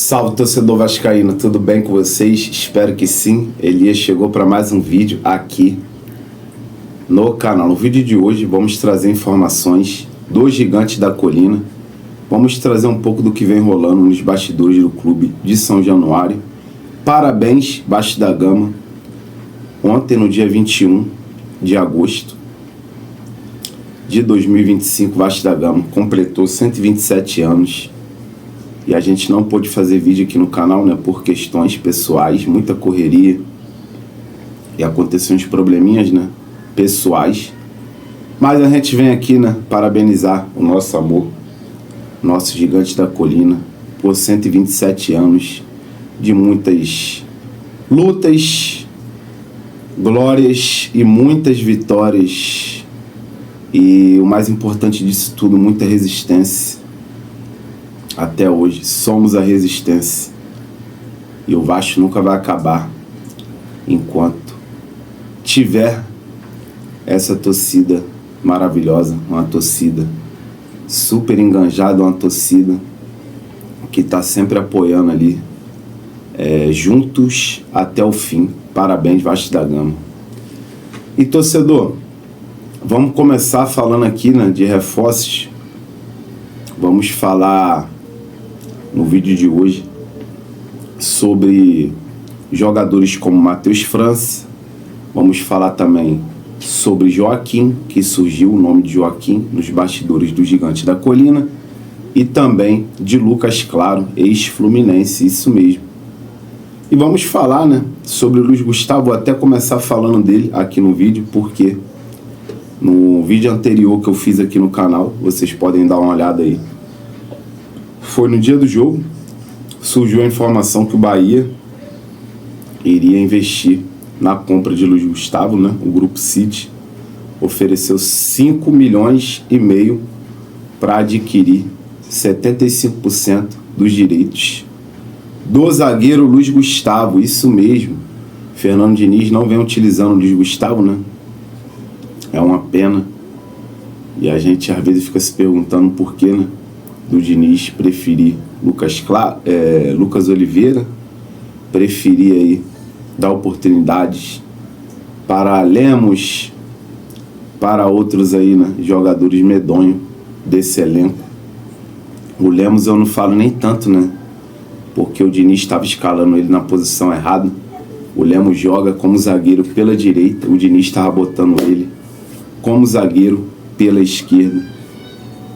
Salve, torcedor vascaíno, tudo bem com vocês? Espero que sim. Elias chegou para mais um vídeo aqui no canal. No vídeo de hoje vamos trazer informações do Gigante da Colina. Vamos trazer um pouco do que vem rolando nos bastidores do clube de São Januário. Parabéns, Vasco da Gama. Ontem, no dia 21 de agosto de 2025, Vasco da Gama completou 127 anos. E a gente não pôde fazer vídeo aqui no canal, né, por questões pessoais, muita correria. E aconteceram uns probleminhas, né, pessoais. Mas a gente vem aqui, né, parabenizar o nosso amor, nosso Gigante da Colina, por 127 anos de muitas lutas, glórias e muitas vitórias. E o mais importante disso tudo, muita resistência. Até hoje, somos a resistência. E o Vasco nunca vai acabar enquanto tiver essa torcida maravilhosa, uma torcida super enganjada, uma torcida que está sempre apoiando ali, juntos até o fim. Parabéns, Vasco da Gama. E torcedor, vamos começar falando aqui, né, de reforços. Vamos falar no vídeo de hoje sobre jogadores como Matheus França. Vamos falar também sobre Joaquim, que surgiu o nome de Joaquim nos bastidores do Gigante da Colina, e também de Lucas Claro, ex-Fluminense, isso mesmo. E vamos falar, né, sobre o Luiz Gustavo. Vou até começar falando dele aqui no vídeo, porque no vídeo anterior que eu fiz aqui no canal, vocês podem dar uma olhada aí, foi no dia do jogo, surgiu a informação que o Bahia iria investir na compra de Luiz Gustavo, né? O Grupo City ofereceu 5,5 milhões para adquirir 75% dos direitos do zagueiro Luiz Gustavo. Isso mesmo, Fernando Diniz não vem utilizando o Luiz Gustavo, né? É uma pena. E a gente às vezes fica se perguntando por quê, né, do Diniz preferir Lucas Oliveira, preferir aí dar oportunidades para Lemos, para outros aí, né, jogadores medonhos desse elenco. O Lemos eu não falo nem tanto, né, porque o Diniz estava escalando ele na posição errada. O Lemos joga como zagueiro pela direita, o Diniz estava botando ele como zagueiro pela esquerda.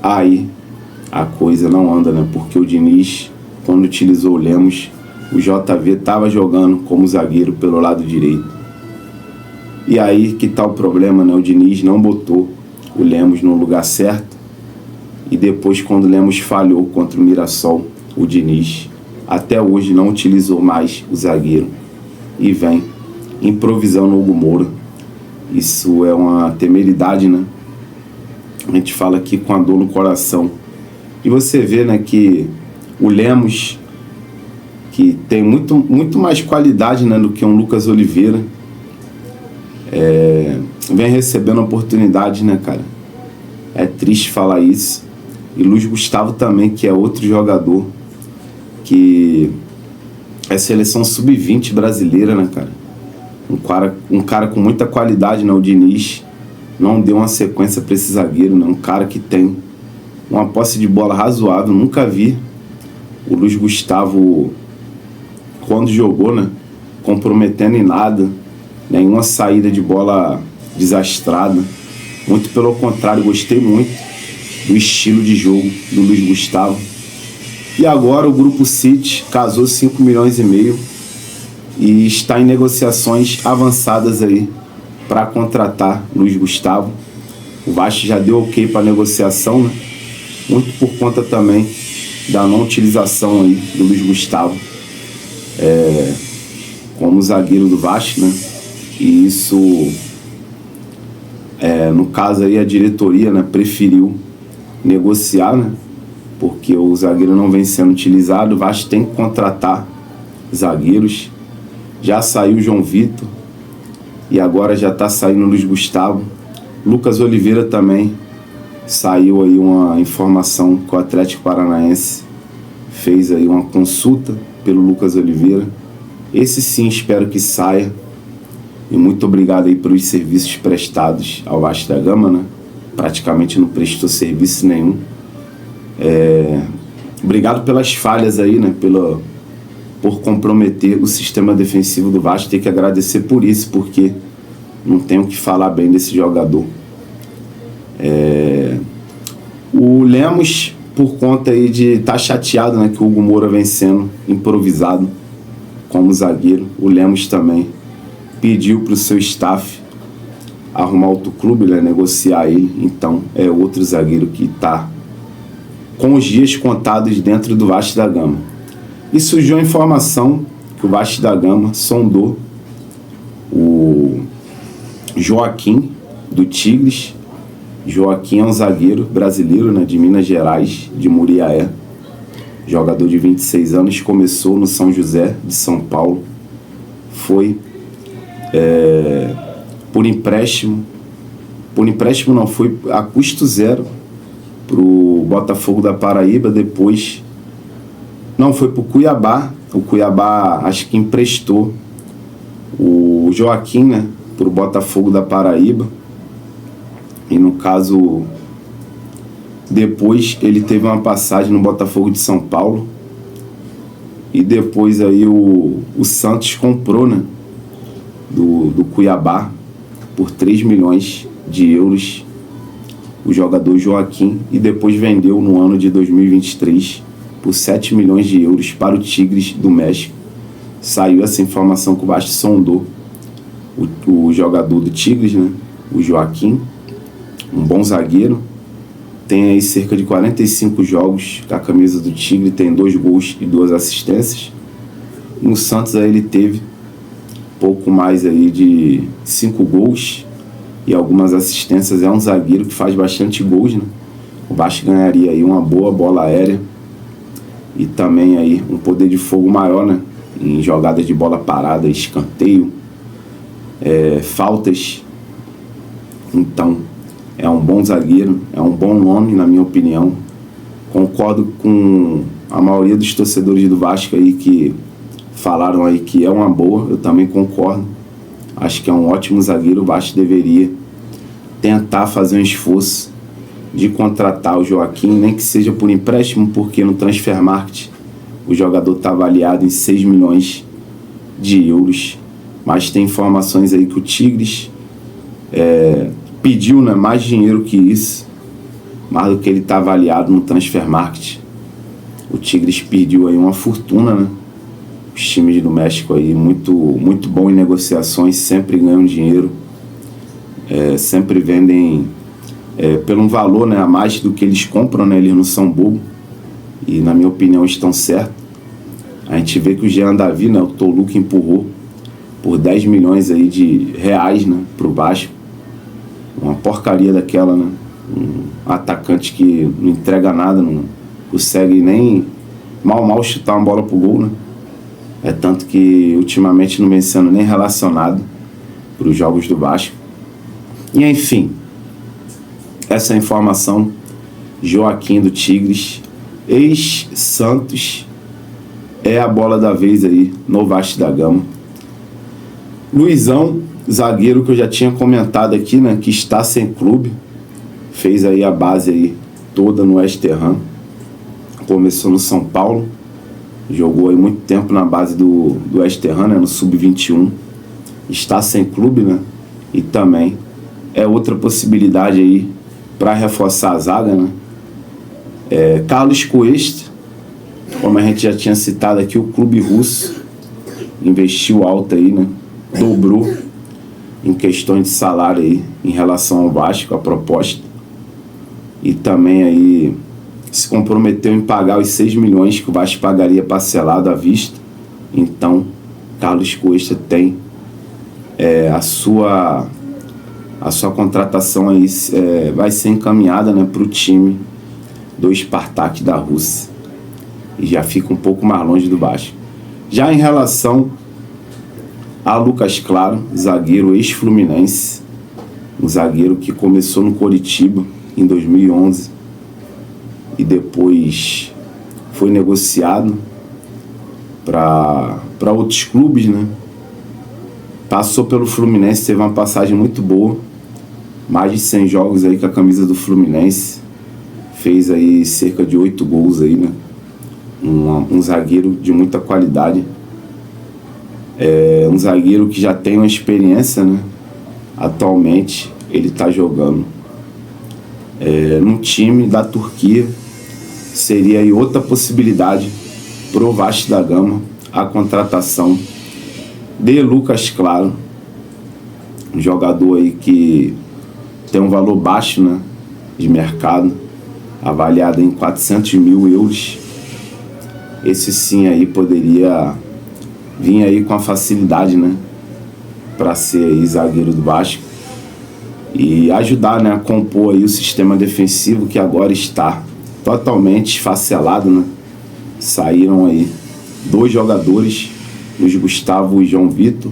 Aí a coisa não anda, né? Porque o Diniz, quando utilizou o Lemos, o JV estava jogando como zagueiro pelo lado direito. E aí que tá o problema, né? O Diniz não botou o Lemos no lugar certo. E depois, quando o Lemos falhou contra o Mirassol, o Diniz até hoje não utilizou mais o zagueiro e vem improvisando o Hugo Moura. Isso é uma temeridade, né? A gente fala aqui com a dor no coração. E você vê, né, que o Lemos, que tem muito mais qualidade, né, do que um Lucas Oliveira, vem recebendo oportunidade, né, cara? É triste falar isso. E Luiz Gustavo também, que é outro jogador que é seleção sub-20 brasileira, né, cara? Um cara com muita qualidade, né? O Diniz não deu uma sequência para esse zagueiro, né? Um cara que tem uma posse de bola razoável. Nunca vi o Luiz Gustavo, quando jogou, né, comprometendo em nada, nenhuma saída de bola desastrada. Muito pelo contrário, gostei muito do estilo de jogo do Luiz Gustavo. E agora o Grupo City casou 5,5 milhões e está em negociações avançadas aí para contratar Luiz Gustavo. O Vasco já deu ok para a negociação, né? Muito por conta também da não utilização aí do Luiz Gustavo como zagueiro do Vasco, né? E isso, no caso aí, a diretoria, né, preferiu negociar, né? Porque o zagueiro não vem sendo utilizado. O Vasco tem que contratar zagueiros. Já saiu o João Vitor e agora já está saindo o Luiz Gustavo. Lucas Oliveira também saiu aí uma informação que o Atlético Paranaense fez aí uma consulta pelo Lucas Oliveira. Esse sim espero que saia. E muito obrigado aí pelos serviços prestados ao Vasco da Gama, né? Praticamente não prestou serviço nenhum. Obrigado pelas falhas aí, né? Por comprometer o sistema defensivo do Vasco. Tem que agradecer por isso, porque não tenho o que falar bem desse jogador. O Lemos, por conta aí de estar chateado, né, que o Hugo Moura vem sendo improvisado como zagueiro, o Lemos também pediu para o seu staff arrumar outro clube, né, negociar ele. Então é outro zagueiro que está com os dias contados dentro do Vasco da Gama. E surgiu a informação que o Vasco da Gama sondou o Joaquim do Tigres. Joaquim é um zagueiro brasileiro, né, de Minas Gerais, de Muriaé, jogador de 26 anos, começou no São José de São Paulo, foi por empréstimo não, foi a custo zero pro Botafogo da Paraíba, depois não, foi pro Cuiabá. O Cuiabá acho que emprestou o Joaquim, né, pro Botafogo da Paraíba. E no caso, depois ele teve uma passagem no Botafogo de São Paulo. E depois aí o Santos comprou, né, do Cuiabá por 3 milhões de euros o jogador Joaquim, e depois vendeu no ano de 2023 por 7 milhões de euros para o Tigres do México. Saiu essa informação que o Vasco sondou o jogador do Tigres, né, o Joaquim, um bom zagueiro, tem aí cerca de 45 jogos com a camisa do Tigre, tem 2 gols e 2 assistências. No Santos aí ele teve pouco mais aí de 5 gols e algumas assistências. É um zagueiro que faz bastante gols, né? O Vasco ganharia aí uma boa bola aérea e também aí um poder de fogo maior, né, em jogadas de bola parada, escanteio, faltas. Então é um bom zagueiro, é um bom nome, na minha opinião. Concordo com a maioria dos torcedores do Vasco aí que falaram aí que é uma boa. Eu também concordo. Acho que é um ótimo zagueiro. O Vasco deveria tentar fazer um esforço de contratar o Joaquim, nem que seja por empréstimo, porque no Transfermarkt o jogador está avaliado em 6 milhões de euros. Mas tem informações aí que o Tigres pediu, né, mais dinheiro que isso, mais do que ele está avaliado no Transfermarkt. O Tigres pediu aí uma fortuna, né? Os times do México aí muito, muito bom em negociações, sempre ganham dinheiro, sempre vendem pelo um valor, né, a mais do que eles compram, né? Eles não são bobos e, na minha opinião, estão certos. A gente vê que o Jean Davi, né, o Toluca empurrou por 10 milhões aí de reais, né, pro Vasco. Uma porcaria daquela, né? Um atacante que não entrega nada, não consegue nem mal chutar uma bola pro gol, né? É tanto que ultimamente não vem sendo nem relacionado para os jogos do Vasco. E enfim, essa informação. Joaquim do Tigres, ex-Santos, é a bola da vez aí no Vasco da Gama. Luizão, zagueiro que eu já tinha comentado aqui, né, que está sem clube, fez aí a base aí toda no West Ham, começou no São Paulo, jogou aí muito tempo na base do West Ham, né, no Sub-21, está sem clube, né, e também é outra possibilidade aí para reforçar a zaga, né. Carlos Cuesta, como a gente já tinha citado aqui, o clube russo investiu alto aí, né, dobrou em questões de salário aí em relação ao Vasco, a proposta, e também aí se comprometeu em pagar os 6 milhões que o Vasco pagaria parcelado à vista. Então Carlos Cuesta tem a sua contratação aí vai ser encaminhada, né, para o time do Spartak da Rússia, e já fica um pouco mais longe do Vasco. Já em relação a Lucas Claro, zagueiro ex-fluminense, um zagueiro que começou no Coritiba em 2011 e depois foi negociado para outros clubes, né? Passou pelo Fluminense, teve uma passagem muito boa, mais de 100 jogos aí com a camisa do Fluminense, fez aí cerca de 8 gols aí, né? Um zagueiro de muita qualidade, um zagueiro que já tem uma experiência, né? Atualmente ele está jogando num time da Turquia. Seria aí outra possibilidade pro Vasco da Gama a contratação de Lucas Claro, um jogador aí que tem um valor baixo, né, de mercado, avaliado em 400 mil euros. Esse sim aí poderia vir aí com a facilidade, né, para ser aí zagueiro do Vasco e ajudar, né, a compor aí o sistema defensivo que agora está totalmente esfacelado, né? Saíram aí 2 jogadores, Luiz Gustavo e João Vitor.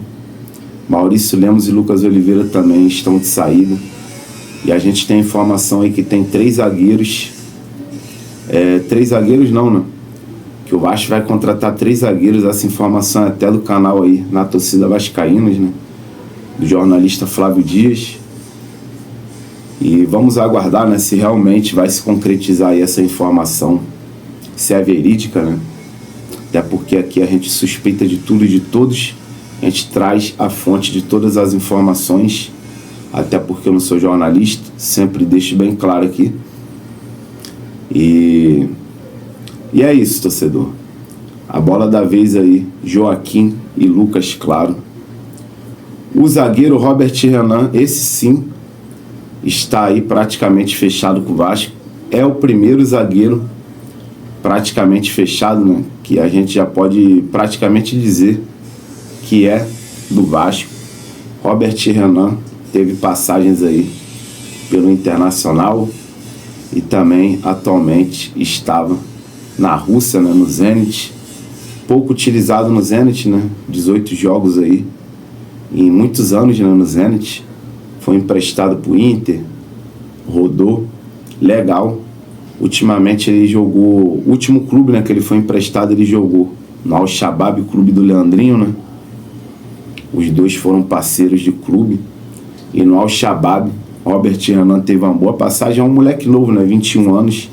Maurício Lemos e Lucas Oliveira também estão de saída. E a gente tem informação aí que tem 3 zagueiros. 3 zagueiros não, né? Que o Vasco vai contratar 3 zagueiros. Essa informação é até do canal aí, na Torcida Vascaínos, né? Do jornalista Flávio Dias. E vamos aguardar, né, se realmente vai se concretizar aí essa informação, se é verídica, né? Até porque aqui a gente suspeita de tudo e de todos, a gente traz a fonte de todas as informações, até porque eu não sou jornalista, sempre deixo bem claro aqui. E é isso, torcedor. A bola da vez aí, Joaquim e Lucas Claro. O zagueiro Robert Renan, esse sim, está aí praticamente fechado com o Vasco. É o primeiro zagueiro praticamente fechado, né, que a gente já pode praticamente dizer que é do Vasco. Robert Renan teve passagens aí pelo Internacional e também atualmente estava na Rússia, né, no Zenit. Pouco utilizado no Zenit, né, 18 jogos aí em muitos anos, né, no Zenit. Foi emprestado para o Inter, rodou, legal. Ultimamente ele jogou, o último clube, né, que ele foi emprestado, ele jogou no Al-Shabaab, clube do Leandrinho, né? Os dois foram parceiros de clube. E no Al-Shabaab, Robert Renan teve uma boa passagem. É um moleque novo, né, 21 anos.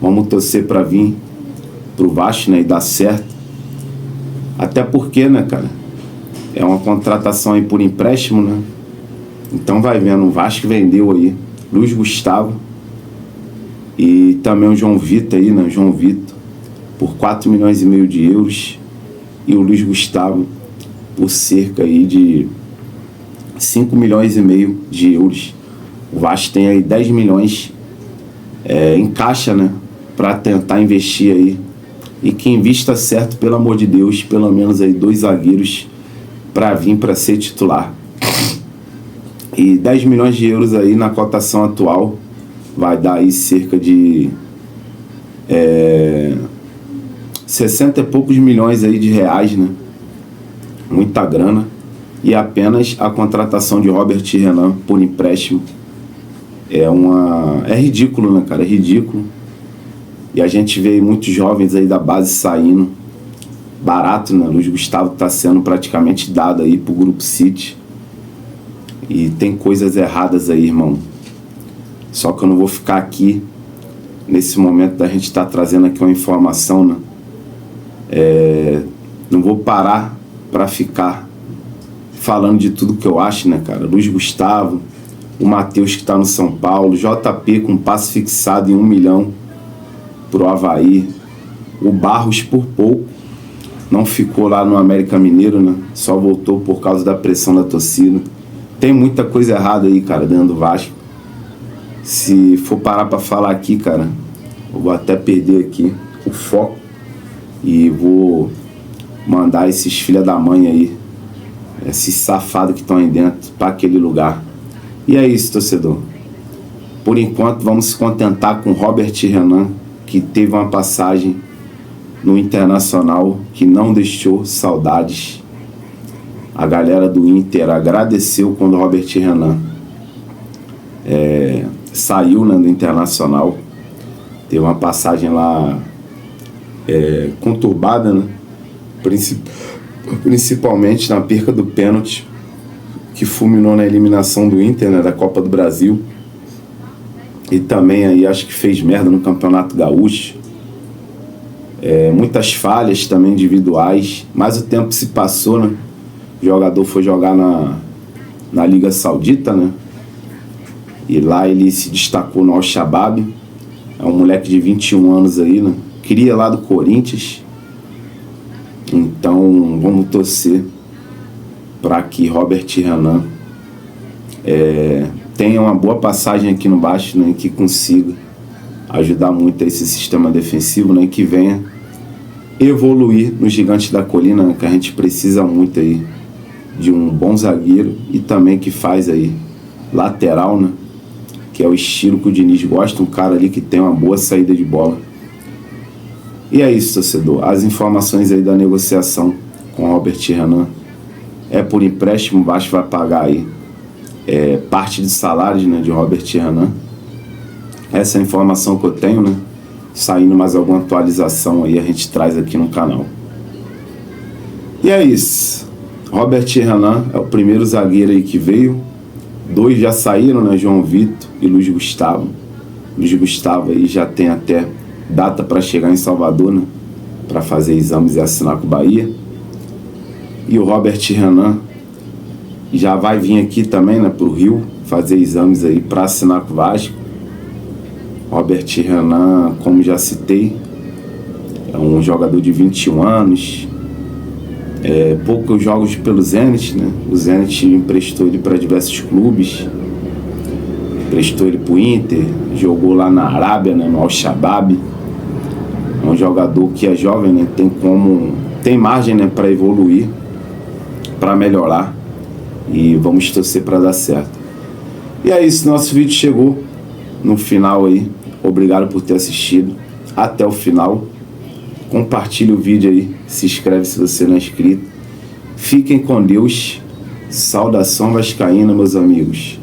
Vamos torcer para vir pro Vasco, né, e dar certo. Até porque, né, cara, é uma contratação aí por empréstimo, né? Então vai vendo, o Vasco vendeu aí Luiz Gustavo e também o João Vitor aí, né? João Vitor por 4,5 milhões de euros e o Luiz Gustavo por cerca aí de 5,5 milhões de euros. O Vasco tem aí 10 milhões em caixa, né? Para tentar investir aí. E que invista certo, pelo amor de Deus, pelo menos aí 2 zagueiros para vir para ser titular. E 10 milhões de euros aí na cotação atual vai dar aí cerca de 60 e poucos milhões aí de reais, né? Muita grana. E apenas a contratação de Robert Renan por empréstimo é ridículo, né, cara? É ridículo. E a gente vê muitos jovens aí da base saindo barato, né? Luiz Gustavo está sendo praticamente dado aí pro Grupo City. E tem coisas erradas aí, irmão. Só que eu não vou ficar aqui nesse momento da gente estar trazendo aqui uma informação, né? Não vou parar para ficar falando de tudo que eu acho, né, cara? Luiz Gustavo, o Matheus que tá no São Paulo, JP com passe fixado em 1 milhão pro Avaí, o Barros por pouco não ficou lá no América Mineiro, né? Só voltou por causa da pressão da torcida. Tem muita coisa errada aí, cara, dentro do Vasco. Se for parar pra falar aqui, cara, eu vou até perder aqui o foco e vou mandar esses filha da mãe aí, esses safados que estão aí dentro, pra aquele lugar. E é isso, torcedor. Por enquanto, vamos se contentar com Robert Renan, que teve uma passagem no Internacional que não deixou saudades. A galera do Inter agradeceu quando o Robert Renan saiu, né, do Internacional. Teve uma passagem lá conturbada, né? Principalmente na perca do pênalti que fulminou na eliminação do Inter, né, da Copa do Brasil, e também aí acho que fez merda no Campeonato Gaúcho. Muitas falhas também individuais, mas o tempo se passou, né? O jogador foi jogar na Liga Saudita, né? E lá ele se destacou no Al-Shabaab. É um moleque de 21 anos aí, né? Cria lá do Corinthians. Então vamos torcer para que Robert Renan tenha uma boa passagem aqui no Baixo, né? Que consiga ajudar muito a esse sistema defensivo, né? Que venha evoluir no Gigante da Colina, né? Que a gente precisa muito aí de um bom zagueiro e também que faz aí lateral, né? Que é o estilo que o Diniz gosta, um cara ali que tem uma boa saída de bola. E é isso, torcedor. As informações aí da negociação com Robert Renan é por empréstimo. O Vasco vai pagar aí parte de salários, né, de Robert Renan. Essa é a informação que eu tenho, né? Saindo mais alguma atualização aí, a gente traz aqui no canal. E é isso. Robert Renan é o primeiro zagueiro aí que veio. 2 já saíram, né? João Vitor e Luiz Gustavo. Luiz Gustavo aí já tem até data para chegar em Salvador, né? Para fazer exames e assinar com o Bahia. E o Robert Renan já vai vir aqui também, né? Pro Rio fazer exames aí para assinar com o Vasco. Robert Renan, como já citei, é um jogador de 21 anos. Poucos jogos pelo Zenit, né? O Zenit emprestou ele para diversos clubes, emprestou ele para o Inter, jogou lá na Arábia, né? No Al-Shabaab. É um jogador que é jovem, né? Tem margem, né? Para evoluir, para melhorar, e vamos torcer para dar certo. E é isso, nosso vídeo chegou no final aí. Obrigado por ter assistido até o final. Compartilhe o vídeo aí, se inscreve se você não é inscrito. Fiquem com Deus. Saudação vascaína, meus amigos.